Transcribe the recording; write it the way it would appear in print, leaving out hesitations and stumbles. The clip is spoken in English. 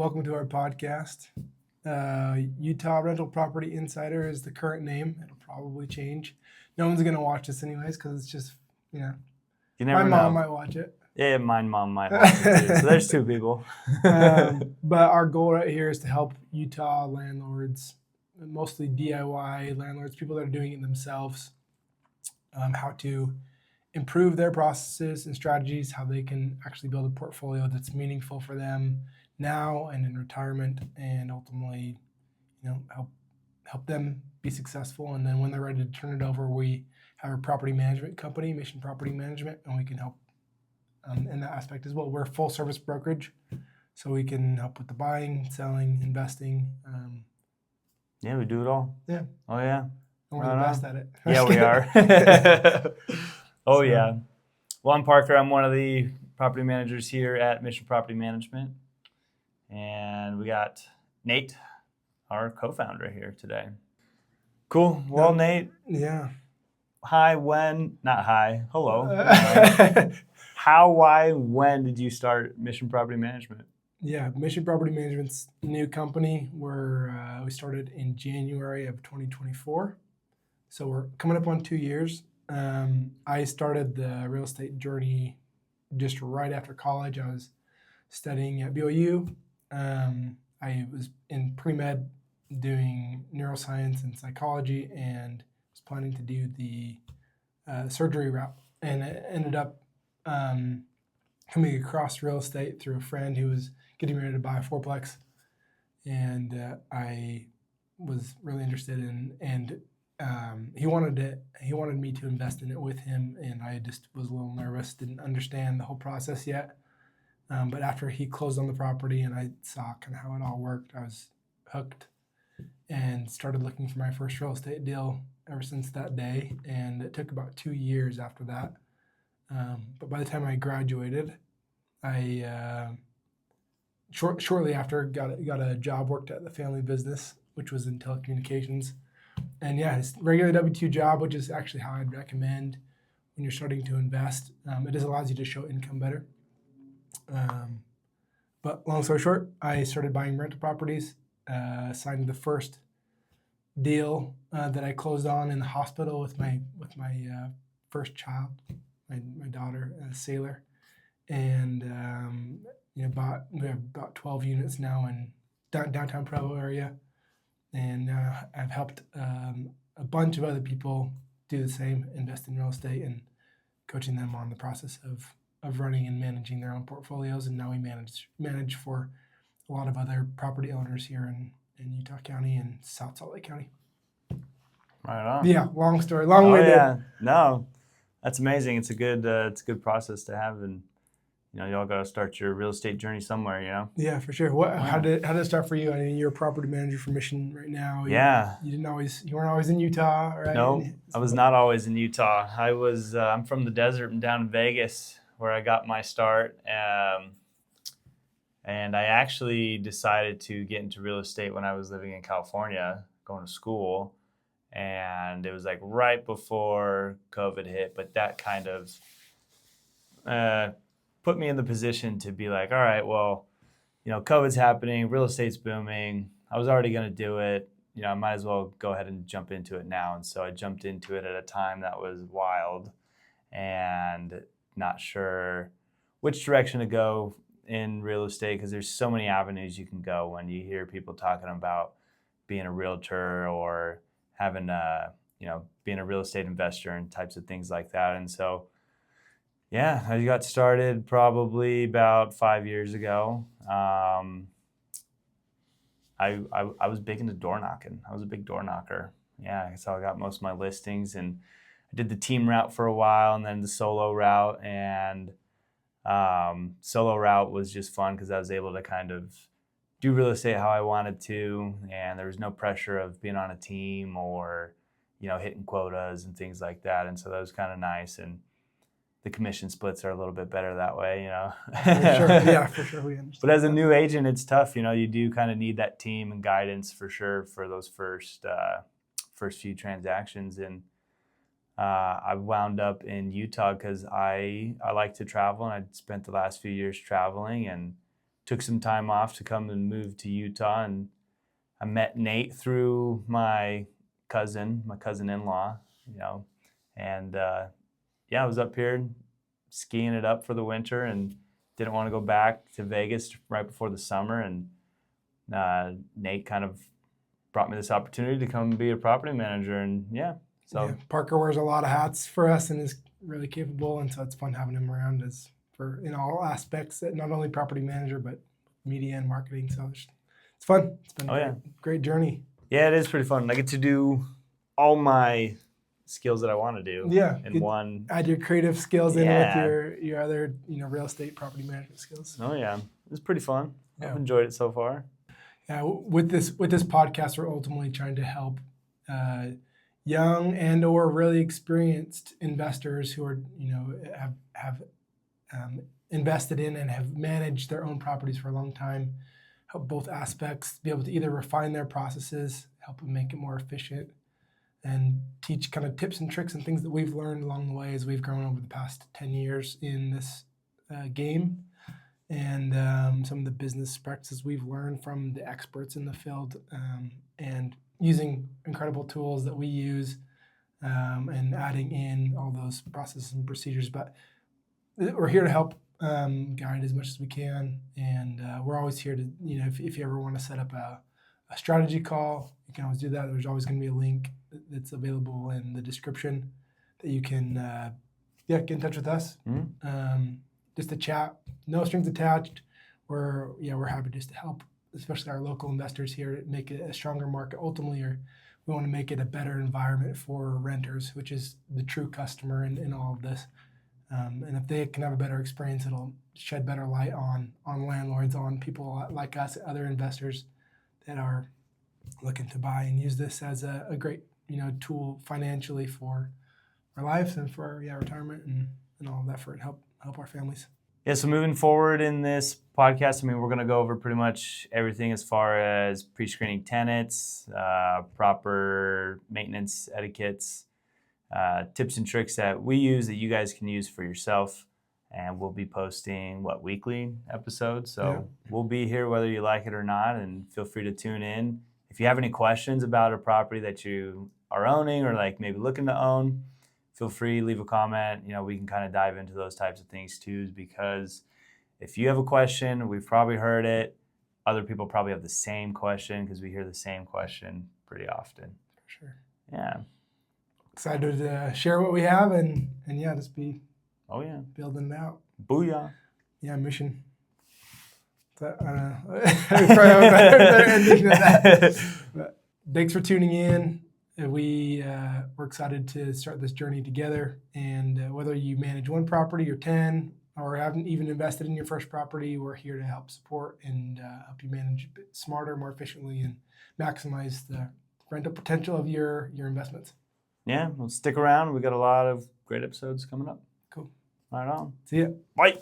Welcome to our podcast. Utah Rental Property Insider is the current name. It'll probably change. No one's going to watch this anyways because it's just, You my never mom know. might watch it. Yeah, my mom might watch it too. So there's two people. But our goal right here is to help Utah landlords, mostly DIY landlords, people that are doing it themselves, how to improve their processes and strategies, how they can actually build a portfolio that's meaningful for them now and in retirement, and ultimately, help them be successful. And then when they're ready to turn it over, we have a property management company, Mission Property Management, and we can help in that aspect as well. We're a full service brokerage, so we can help with the buying, selling, investing. Yeah, we do it all. Yeah. Oh, yeah. And we're the best at it. Yeah, we are. So- yeah. Well, I'm Parker. I'm one of the property managers here at Mission Property Management. And we got Nate, our co-founder, here today. Cool. Well, Nate, Yeah. hello. How, why, when did you start Mission Property Management? Yeah, Mission Property Management's a new company. We started in January of 2024. So we're coming up on 2 years. I started the real estate journey just right after college. I was studying at BYU. I was in pre-med doing neuroscience and psychology and was planning to do the surgery route. And it ended up coming across real estate through a friend who was getting ready to buy a fourplex. And I was really interested in, and he wanted me to invest in it with him, and I just was a little nervous, didn't understand the whole process yet. But after he closed on the property and I saw kind of how it all worked, I was hooked and started looking for my first real estate deal ever since that day. And it took about 2 years after that. But by the time I graduated, I shortly after got a job, worked at the family business, which was in telecommunications. And yeah, it's a regular W-2 job, which is actually how I'd recommend when you're starting to invest. It just allows you to show income better. But long story short, I started buying rental properties, signed the first deal that I closed on in the hospital with my first child, my daughter, Sailor, and we have about 12 units now in downtown Provo area, and I've helped a bunch of other people do the same, invest in real estate, and coaching them on the process of running and managing their own portfolios. And now we manage for a lot of other property owners here in Utah County and South Salt Lake County. Right on. Yeah, long story, long-winded. Yeah, no, that's amazing. It's a good process to have, and y'all got to start your real estate journey somewhere. Yeah, for sure. How did it start for you? I mean, you're a property manager for Mission right now. You weren't always in Utah, right? No, I was not always in Utah. I'm from the desert and down in Vegas where I got my start. And I actually decided to get into real estate when I was living in California, going to school. And it was like right before COVID hit, but that kind of put me in the position to be like, all right, well, COVID's happening, real estate's booming. I was already going to do it. I might as well go ahead and jump into it now. And so I jumped into it at a time that was wild and not sure which direction to go in real estate, because there's so many avenues you can go when you hear people talking about being a realtor or having being a real estate investor and types of things like that. And so yeah, I got started probably about 5 years ago. I was big into door knocking. I was a big door knocker. Yeah, that's how I got most of my listings. And I did the team route for a while and then the solo route. And solo route was just fun because I was able to kind of do real estate how I wanted to. And there was no pressure of being on a team or, hitting quotas and things like that. And so that was kind of nice. And the commission splits are a little bit better that way, For sure. Yeah, for sure. We understand. But as a new agent, it's tough. You do kind of need that team and guidance for sure for those first few transactions. And I wound up in Utah because I like to travel, and I spent the last few years traveling and took some time off to come and move to Utah, and I met Nate through my cousin-in-law, and I was up here skiing it up for the winter and didn't want to go back to Vegas right before the summer, and Nate kind of brought me this opportunity to come be a property manager, and Parker wears a lot of hats for us and is really capable, and so it's fun having him around in all aspects, not only property manager but media and marketing. So it's fun. It's been a great journey. Yeah, it is pretty fun. I get to do all my skills that I want to do. Yeah, in one. Add your creative skills in with your other real estate property management skills. Oh yeah, it's pretty fun. Yeah. I've enjoyed it so far. Yeah, with this podcast, we're ultimately trying to help young and or really experienced investors who are have invested in and have managed their own properties for a long time. Help both aspects be able to either refine their processes, help them make it more efficient, and teach kind of tips and tricks and things that we've learned along the way as we've grown over the past 10 years in this game, and some of the business practices we've learned from the experts in the field, and using incredible tools that we use, and adding in all those processes and procedures. But we're here to help guide as much as we can, and we're always here to, if you ever want to set up a strategy call, you can always do that. There's always going to be a link that's available in the description that you can get in touch with us. Just a chat, no strings attached. We're happy just to help, especially our local investors here, make it a stronger market. Ultimately, we want to make it a better environment for renters, which is the true customer in all of this. And if they can have a better experience, it'll shed better light on landlords, on people like us, other investors that are looking to buy and use this as a great tool financially for our lives and for our retirement and all of that, for it help our families. Yeah, so moving forward in this podcast, we're going to go over pretty much everything as far as pre-screening tenants, proper maintenance etiquettes, tips and tricks that we use that you guys can use for yourself. And we'll be posting weekly episodes. So we'll be here whether you like it or not, and feel free to tune in. If you have any questions about a property that you are owning or like maybe looking to own, feel free, leave a comment. We can kind of dive into those types of things too, because if you have a question, we've probably heard it. Other people probably have the same question because we hear the same question pretty often. For sure. Yeah. Excited to share what we have and just be building it out. Booyah. Yeah, mission. I don't know. We probably have a better ending than that. But thanks for tuning in. We're excited to start this journey together. And whether you manage one property or 10 or haven't even invested in your first property, we're here to help support and help you manage a bit smarter, more efficiently, and maximize the rental potential of your investments. Yeah, well, stick around. We got a lot of great episodes coming up. Cool. Right on. See ya. Bye.